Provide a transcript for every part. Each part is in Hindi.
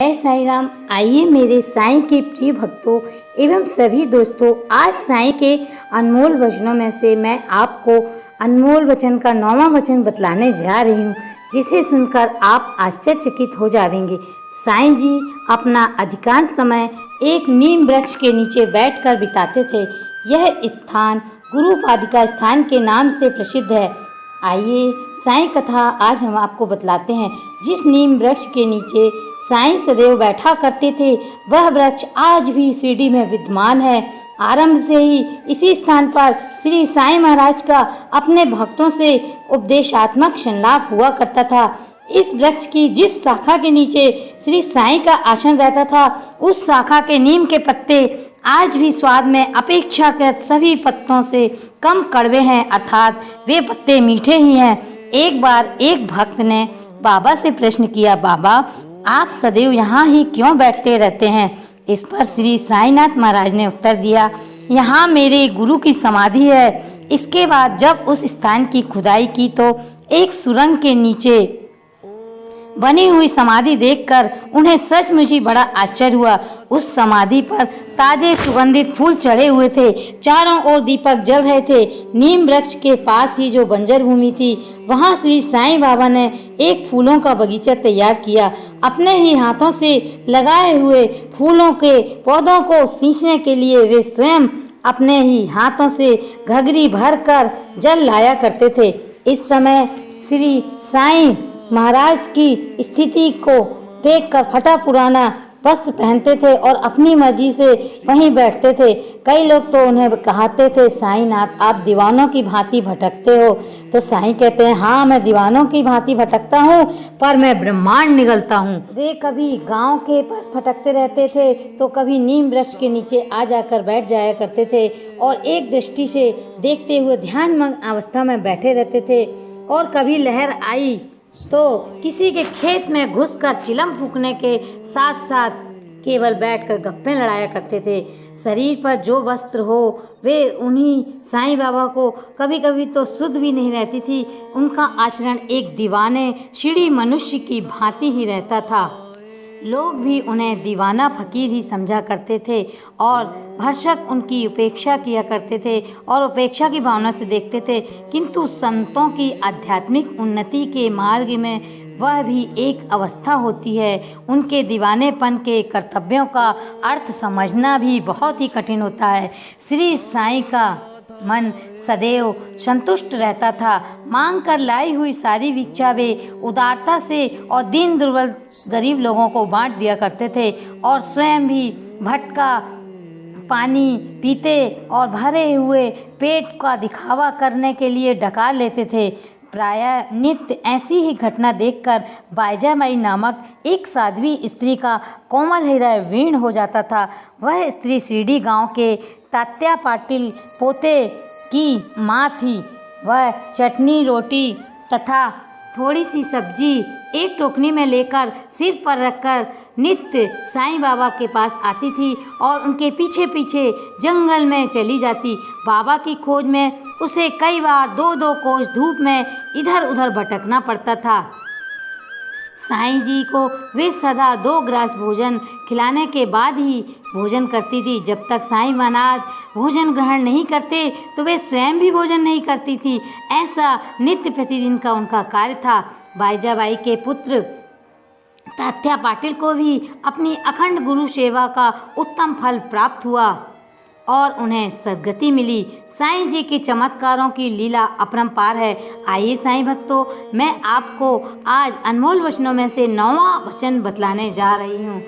जय साईं राम। आइए मेरे साईं के प्रिय भक्तों एवं सभी दोस्तों, आज साईं के अनमोल वचनों में से मैं आपको अनमोल वचन का 9वां वचन बतलाने जा रही हूँ, जिसे सुनकर आप आश्चर्यचकित हो जाएंगे। साईं जी अपना अधिकांश समय एक नीम वृक्ष के नीचे बैठकर बिताते थे। यह स्थान गुरु पादिका स्थान के नाम से प्रसिद्ध है। आइए साईं कथा आज हम आपको बतलाते हैं। जिस नीम वृक्ष के नीचे साईं सदैव बैठा करते थे, वह वृक्ष आज भी शिरडी में विद्यमान है। आरंभ से ही इसी स्थान पर श्री साईं महाराज का अपने भक्तों से उपदेशात्मक संलाप हुआ करता था। इस वृक्ष की जिस शाखा के नीचे श्री साईं का आसन रहता था, उस शाखा के नीम के पत्ते आज भी स्वाद में अपेक्षाकृत सभी पत्तों से कम कड़वे हैं, अर्थात वे पत्ते मीठे ही हैं। एक बार एक भक्त ने बाबा से प्रश्न किया, बाबा आप सदैव यहाँ ही क्यों बैठते रहते हैं? इस पर श्री साईनाथ महाराज ने उत्तर दिया, यहाँ मेरे गुरु की समाधि है। इसके बाद जब उस स्थान की खुदाई की तो एक सुरंग के नीचे बनी हुई समाधि देखकर उन्हें सचमुच ही बड़ा आश्चर्य हुआ। उस समाधि पर ताजे सुगंधित फूल चढ़े हुए थे, चारों ओर दीपक जल रहे थे। नीम वृक्ष के पास ही जो बंजर भूमि थी, वहां श्री साईं बाबा ने एक फूलों का बगीचा तैयार किया। अपने ही हाथों से लगाए हुए फूलों के पौधों को सींचने के लिए वे स्वयं अपने ही हाथों से घघरी भरकर जल लाया करते थे। इस समय श्री साईं महाराज की स्थिति को देखकर फटा पुराना वस्त्र पहनते थे और अपनी मर्जी से वहीं बैठते थे। कई लोग तो उन्हें कहते थे, साईंनाथ आप दीवानों की भांति भटकते हो। तो साईं कहते हैं, हाँ मैं दीवानों की भांति भटकता हूँ, पर मैं ब्रह्मांड निगलता हूँ। वे कभी गांव के पास भटकते रहते थे तो कभी नीम वृक्ष के नीचे आ जाकर बैठ जाया करते थे और एक दृष्टि से देखते हुए ध्यानमग्न अवस्था में बैठे रहते थे। और कभी लहर आई तो किसी के खेत में घुसकर चिलम फूंकने के साथ साथ केवल बैठकर गप्पे लड़ाया करते थे। शरीर पर जो वस्त्र हो वे उन्हीं साईं बाबा को कभी कभी तो शुद्ध भी नहीं रहती थी। उनका आचरण एक दीवाने सीढ़ी मनुष्य की भांति ही रहता था। लोग भी उन्हें दीवाना फकीर ही समझा करते थे और भरसक उनकी उपेक्षा किया करते थे और उपेक्षा की भावना से देखते थे। किंतु संतों की आध्यात्मिक उन्नति के मार्ग में वह भी एक अवस्था होती है। उनके दीवानेपन के कर्तव्यों का अर्थ समझना भी बहुत ही कठिन होता है। श्री साईं का मन सदैव संतुष्ट रहता था। मांग कर लाई हुई सारी भिक्षा वे उदारता से और दीन दुर्बल गरीब लोगों को बांट दिया करते थे और स्वयं भी भटका पानी पीते और भरे हुए पेट का दिखावा करने के लिए डका लेते थे। प्रायः नित्य ऐसी ही घटना देखकर बाईजाबाई नामक एक साध्वी स्त्री का कोमल हृदय वीण हो जाता था। वह स्त्री शिरडी गांव के तात्या पाटिल पोते की माँ थी। वह चटनी रोटी तथा थोड़ी सी सब्जी एक टोकनी में लेकर सिर पर रखकर नित्य साईं बाबा के पास आती थी और उनके पीछे पीछे जंगल में चली जाती। बाबा की खोज में उसे कई बार 2-2 कोस धूप में इधर उधर भटकना पड़ता था। साईं जी को वे सदा 2 ग्रास भोजन खिलाने के बाद ही भोजन करती थी। जब तक साईं महाराज भोजन ग्रहण नहीं करते तो वे स्वयं भी भोजन नहीं करती थी। ऐसा नित्य प्रतिदिन का उनका कार्य था। बाईजाबाई के पुत्र तात्या पाटिल को भी अपनी अखंड गुरु सेवा का उत्तम फल प्राप्त हुआ और उन्हें सद्गति मिली। साईं जी के चमत्कारों की लीला अपरंपार है। आइए साईं भक्तों, मैं आपको आज अनमोल वचनों में से 9वां वचन बतलाने जा रही हूँ।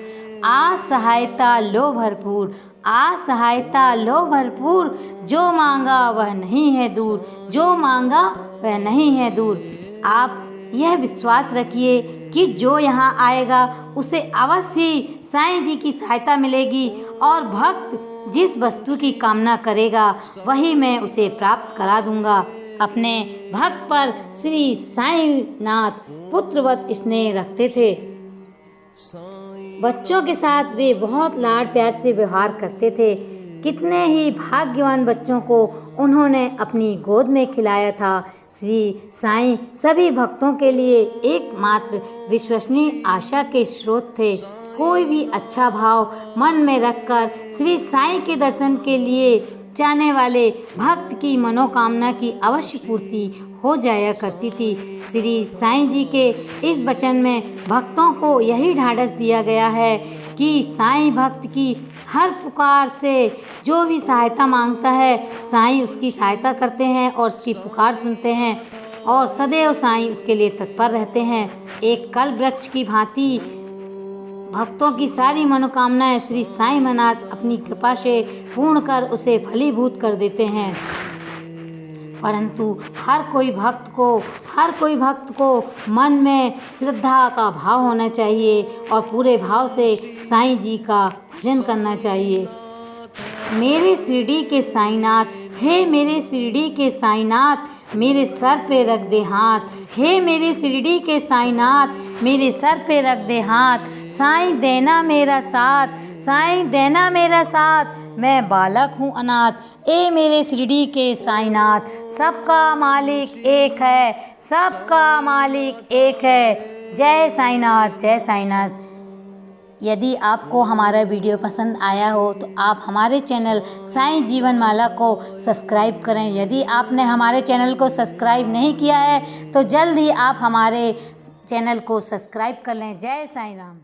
आ सहायता लो भरपूर, आ सहायता लो भरपूर, जो मांगा वह नहीं है दूर, जो मांगा वह नहीं है दूर। आप यह विश्वास रखिए कि जो यहाँ आएगा उसे अवश्य ही साईं जी की सहायता मिलेगी और भक्त जिस वस्तु की कामना करेगा वही मैं उसे प्राप्त करा दूंगा। अपने भक्त पर श्री साईनाथ पुत्रवत स्नेह रखते थे। बच्चों के साथ वे बहुत लाड प्यार से व्यवहार करते थे। कितने ही भाग्यवान बच्चों को उन्होंने अपनी गोद में खिलाया था। श्री साईं सभी भक्तों के लिए एकमात्र विश्वसनीय आशा के स्रोत थे। कोई भी अच्छा भाव मन में रखकर श्री साईं के दर्शन के लिए जाने वाले भक्त की मनोकामना की अवश्य पूर्ति हो जाया करती थी। श्री साईं जी के इस वचन में भक्तों को यही ढाढ़स दिया गया है कि साईं भक्त की हर पुकार से जो भी सहायता मांगता है, साईं उसकी सहायता करते हैं और उसकी पुकार सुनते हैं और सदैव साईं उसके लिए तत्पर रहते हैं। एक कल वृक्ष की भांति भक्तों की सारी मनोकामनाएं श्री साईं नाथ अपनी कृपा से पूर्ण कर उसे फलीभूत कर देते हैं। परंतु हर कोई भक्त को मन में श्रद्धा का भाव होना चाहिए और पूरे भाव से साईं जी का भजन करना चाहिए। मेरे शिरडी के साईंनाथ, हे मेरे शिरडी के साईंनाथ, मेरे सर पे रख दे हाथ। हे मेरे शिरडी के साईंनाथ, मेरे सर पे रख दे हाथ। साईं देना मेरा साथ, साईं देना मेरा साथ, मैं बालक हूँ अनाथ। ए मेरे शिरडी के साईंनाथ, सबका मालिक एक है, सबका मालिक एक है। जय साईंनाथ, जय साईंनाथ। यदि आपको हमारा वीडियो पसंद आया हो तो आप हमारे चैनल साईं जीवन माला को सब्सक्राइब करें। यदि आपने हमारे चैनल को सब्सक्राइब नहीं किया है तो जल्द ही आप हमारे चैनल को सब्सक्राइब कर लें। जय साईं राम।